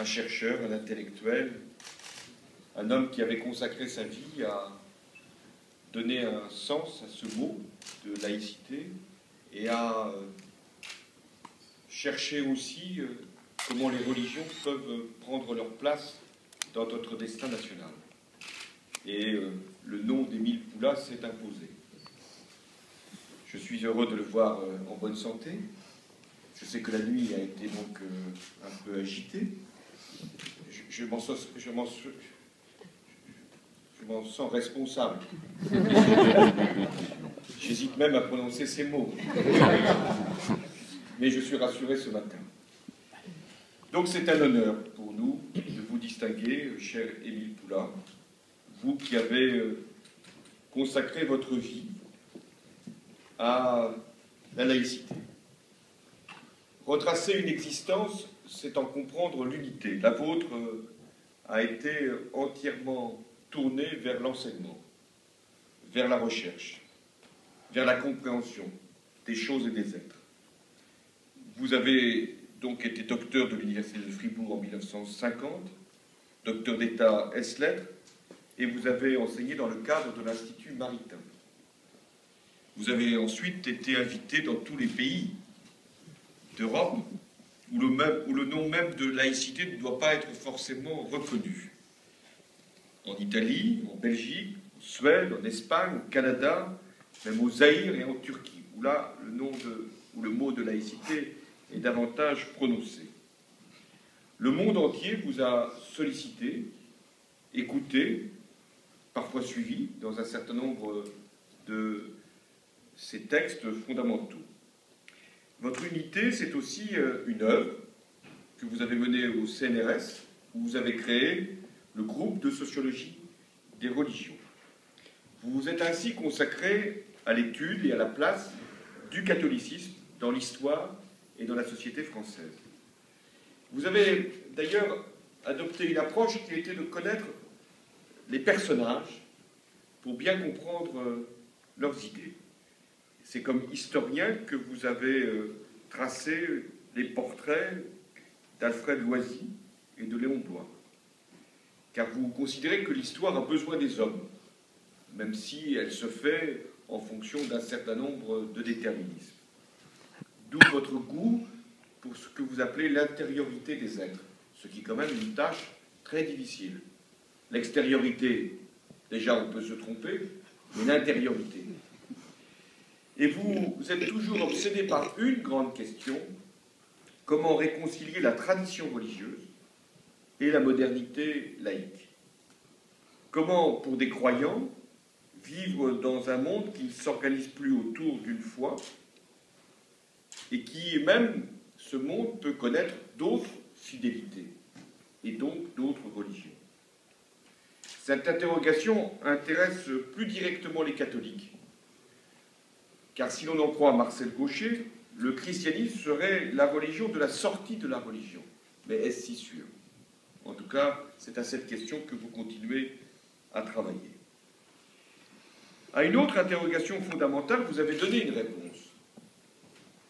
un chercheur, un intellectuel, un homme qui avait consacré sa vie à donner un sens à ce mot de laïcité et à chercher aussi comment les religions peuvent prendre leur place dans notre destin national. Et le nom d'Émile Poulain s'est imposé. Je suis heureux de le voir en bonne santé. Je sais que la nuit a été donc un peu agitée. Je m'en sens responsable. J'hésite même à prononcer ces mots. Mais je suis rassuré ce matin. Donc c'est un honneur pour nous de vous distinguer, cher Émile Poulain, vous qui avez consacré votre vie à la laïcité. Retracer une existence, c'est en comprendre l'unité. La vôtre a été entièrement tournée vers l'enseignement, vers la recherche, vers la compréhension des choses et des êtres. Vous avez donc été docteur de l'Université de Fribourg en 1950, docteur d'État ès-lettres, et vous avez enseigné dans le cadre de l'Institut Maritain. Vous avez ensuite été invité dans tous les pays d'Europe où le nom même de laïcité ne doit pas être forcément reconnu. En Italie, en Belgique, en Suède, en Espagne, au Canada, même au Zaïre et en Turquie, où là, le mot de laïcité est davantage prononcé. Le monde entier vous a sollicité, écouté, parfois suivi dans un certain nombre de ces textes fondamentaux. Votre unité, c'est aussi une œuvre que vous avez menée au CNRS, où vous avez créé le groupe de sociologie des religions. Vous vous êtes ainsi consacré à l'étude et à la place du catholicisme dans l'histoire et dans la société française. Vous avez d'ailleurs adopté une approche qui était de connaître les personnages pour bien comprendre leurs idées. C'est comme historien que vous avez tracé les portraits d'Alfred Loisy et de Léon Bloy. Car vous considérez que l'histoire a besoin des hommes, même si elle se fait en fonction d'un certain nombre de déterminismes. D'où votre goût pour ce que vous appelez l'intériorité des êtres, ce qui est quand même une tâche très difficile. L'extériorité, déjà on peut se tromper, mais l'intériorité. Et vous êtes toujours obsédé par une grande question: comment réconcilier la tradition religieuse et la modernité laïque? Comment, pour des croyants, vivre dans un monde qui ne s'organise plus autour d'une foi et qui, même, ce monde peut connaître d'autres fidélités et donc d'autres religions? Cette interrogation intéresse plus directement les catholiques, car si l'on en croit Marcel Gauchet, le christianisme serait la religion de la sortie de la religion. Mais est-ce si sûr? En tout cas, c'est à cette question que vous continuez à travailler. À une autre interrogation fondamentale, vous avez donné une réponse,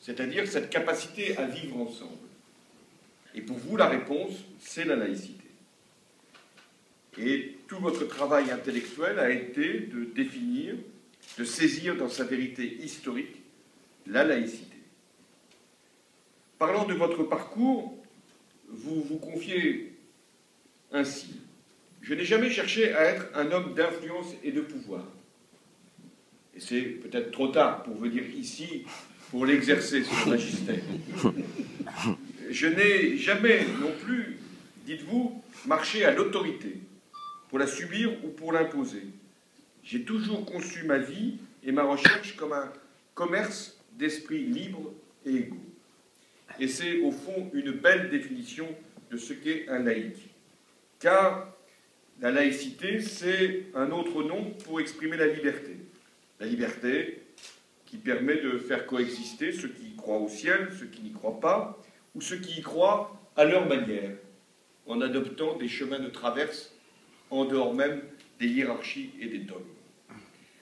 c'est-à-dire cette capacité à vivre ensemble. Et pour vous, la réponse, c'est la laïcité. Et tout votre travail intellectuel a été de définir, de saisir dans sa vérité historique la laïcité. Parlant de votre parcours, vous vous confiez ainsi: je n'ai jamais cherché à être un homme d'influence et de pouvoir. Et c'est peut-être trop tard pour venir ici pour l'exercer, ce magistère. Je n'ai jamais non plus, dites-vous, marché à l'autorité pour la subir ou pour l'imposer. J'ai toujours conçu ma vie et ma recherche comme un commerce d'esprit libre et égaux. Et c'est au fond une belle définition de ce qu'est un laïc. Car la laïcité, c'est un autre nom pour exprimer la liberté. La liberté qui permet de faire coexister ceux qui y croient au ciel, ceux qui n'y croient pas, ou ceux qui y croient à leur manière, en adoptant des chemins de traverse en dehors même des hiérarchies et des dogmes.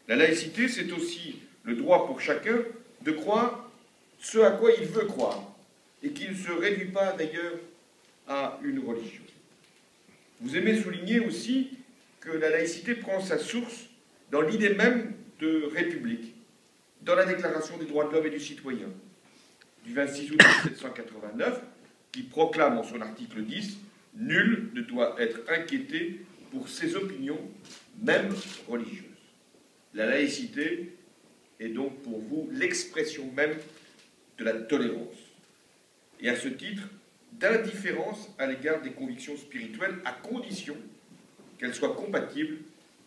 La laïcité, c'est aussi le droit pour chacun de croire ce à quoi il veut croire, et qui ne se réduit pas d'ailleurs à une religion. Vous aimez souligner aussi que la laïcité prend sa source dans l'idée même de république, dans la Déclaration des droits de l'homme et du citoyen du 26 août 1789, qui proclame en son article 10 « Nul ne doit être inquiété pour ses opinions, même religieuses ». La laïcité est donc pour vous l'expression même de la tolérance, et à ce titre, d'indifférence à l'égard des convictions spirituelles, à condition qu'elles soient compatibles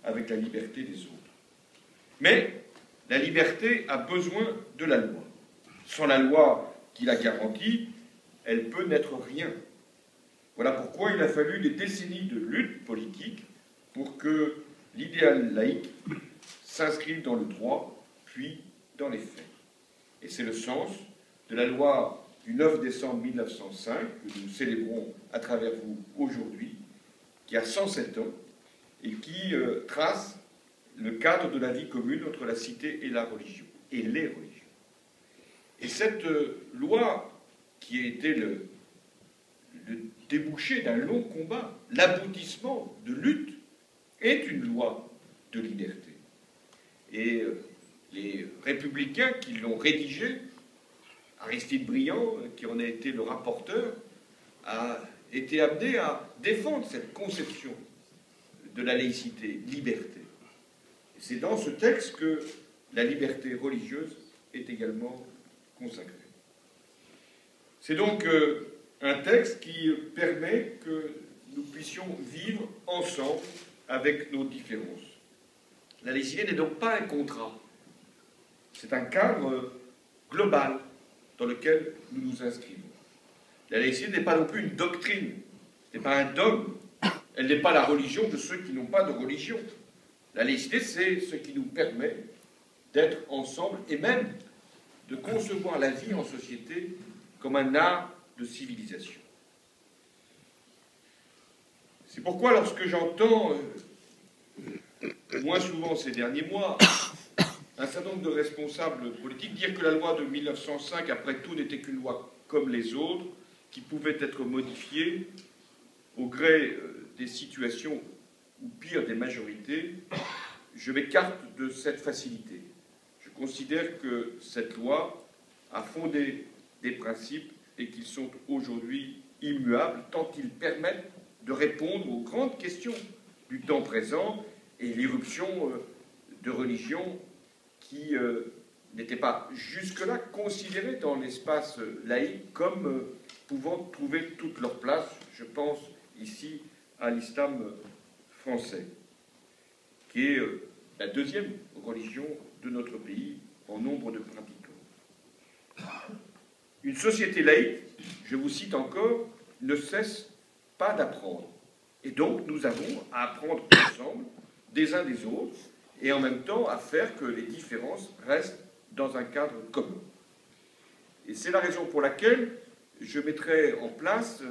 avec la liberté des autres. Mais la liberté a besoin de la loi. Sans la loi qui la garantit, elle peut n'être rien. Voilà pourquoi il a fallu des décennies de lutte politique pour que l'idéal laïque s'inscrive dans le droit, puis dans les faits. Et c'est le sens de la loi du 9 décembre 1905, que nous célébrons à travers vous aujourd'hui, qui a 107 ans, et qui trace le cadre de la vie commune entre la cité et la religion, et les religions. Et cette loi, qui a été le débouché d'un long combat, l'aboutissement de lutte, est une loi de liberté. Et les républicains qui l'ont rédigée, Aristide Briand, qui en a été le rapporteur, a été amené à défendre cette conception de la laïcité, liberté. Et c'est dans ce texte que la liberté religieuse est également consacrée. C'est donc un texte qui permet que nous puissions vivre ensemble avec nos différences. La laïcité n'est donc pas un contrat, c'est un cadre global dans lequel nous nous inscrivons. La laïcité n'est pas non plus une doctrine, ce n'est pas un dogme, elle n'est pas la religion de ceux qui n'ont pas de religion. La laïcité, c'est ce qui nous permet d'être ensemble et même de concevoir la vie en société comme un art de civilisation. C'est pourquoi lorsque j'entends, moins souvent ces derniers mois, un certain nombre de responsables politiques dire que la loi de 1905, après tout, n'était qu'une loi comme les autres, qui pouvait être modifiée au gré des situations ou pire des majorités, je m'écarte de cette facilité. Je considère que cette loi a fondé des principes et qu'ils sont aujourd'hui immuables, tant ils permettent de répondre aux grandes questions du temps présent et l'irruption de religions qui n'étaient pas jusque-là considérées dans l'espace laïque comme pouvant trouver toute leur place. Je pense ici à l'islam français, qui est la deuxième religion de notre pays en nombre de pratiquants. Une société laïque, je vous cite encore, ne cesse pas d'apprendre. Et donc, nous avons à apprendre ensemble, des uns des autres, et en même temps à faire que les différences restent dans un cadre commun. Et c'est la raison pour laquelle je mettrai en place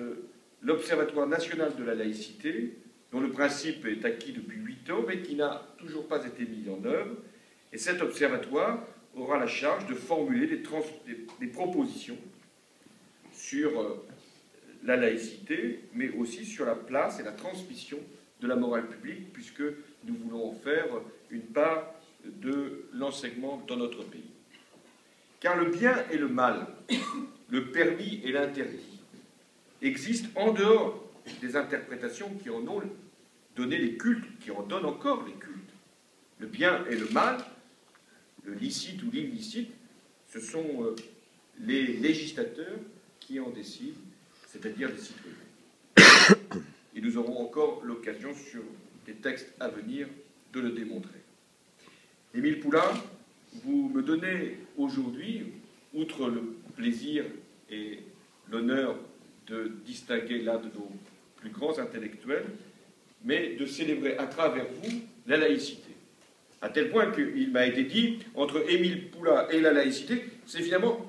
l'Observatoire national de la laïcité, dont le principe est acquis depuis 8 ans, mais qui n'a toujours pas été mis en œuvre. Et cet observatoire aura la charge de formuler des propositions sur la laïcité, mais aussi sur la place et la transmission de la morale publique, puisque nous voulons en faire une part de l'enseignement dans notre pays. Car le bien et le mal, le permis et l'interdit, existent en dehors des interprétations qui en ont donné les cultes, qui en donnent encore les cultes. Le bien et le mal, le licite ou l'illicite, ce sont les législateurs qui en décident, c'est-à-dire les citoyens. Et nous aurons encore l'occasion, sur des textes à venir, de le démontrer. Émile Poulain, vous me donnez aujourd'hui, outre le plaisir et l'honneur de distinguer l'un de nos plus grands intellectuels, mais de célébrer à travers vous la laïcité. À tel point qu'il m'a été dit, entre Émile Poulain et la laïcité, c'est finalement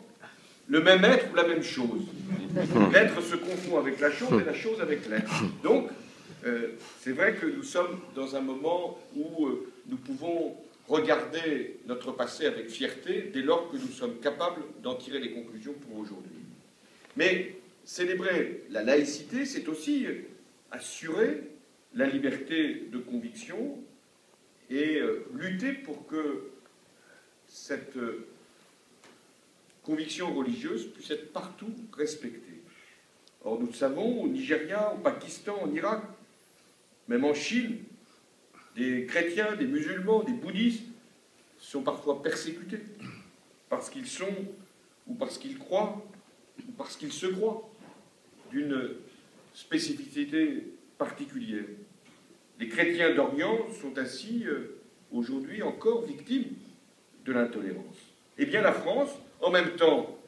le même être ou la même chose. L'être se confond avec la chose et la chose avec l'être. Donc, c'est vrai que nous sommes dans un moment où nous pouvons regarder notre passé avec fierté dès lors que nous sommes capables d'en tirer les conclusions pour aujourd'hui. Mais célébrer la laïcité, c'est aussi assurer la liberté de conviction et lutter pour que cette conviction religieuse puisse être partout respectée. Or, nous le savons, au Nigeria, au Pakistan, en Irak, même en Chine, des chrétiens, des musulmans, des bouddhistes sont parfois persécutés parce qu'ils sont, ou parce qu'ils croient, ou parce qu'ils se croient d'une spécificité particulière. Les chrétiens d'Orient sont ainsi aujourd'hui encore victimes de l'intolérance. Eh bien, la France, en même temps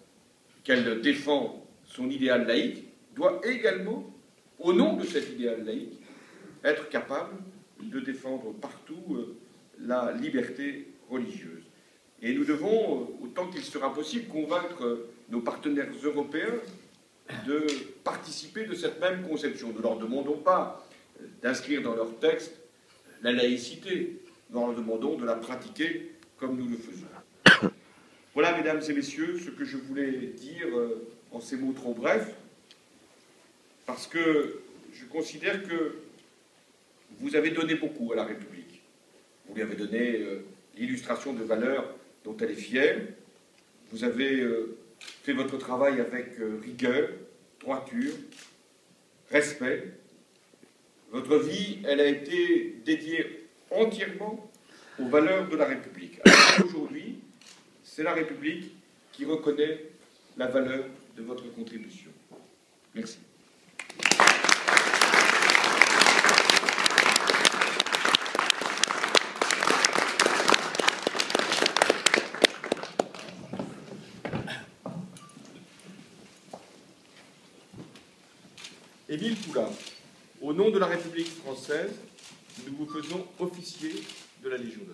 qu'elle défend son idéal laïque, doit également, au nom de cet idéal laïque, être capable de défendre partout la liberté religieuse. Et nous devons, autant qu'il sera possible, convaincre nos partenaires européens de participer de cette même conception. Nous ne leur demandons pas d'inscrire dans leur texte la laïcité, nous leur demandons de la pratiquer comme nous le faisons. Voilà, mesdames et messieurs, ce que je voulais dire en ces mots trop brefs, parce que je considère que vous avez donné beaucoup à la République. Vous lui avez donné l'illustration de valeurs dont elle est fière. Vous avez fait votre travail avec rigueur, droiture, respect. Votre vie, elle a été dédiée entièrement aux valeurs de la République. Alors aujourd'hui, c'est la République qui reconnaît la valeur de votre contribution. Merci. Émile Poulain, au nom de la République française, nous vous faisons officier de la Légion d'honneur.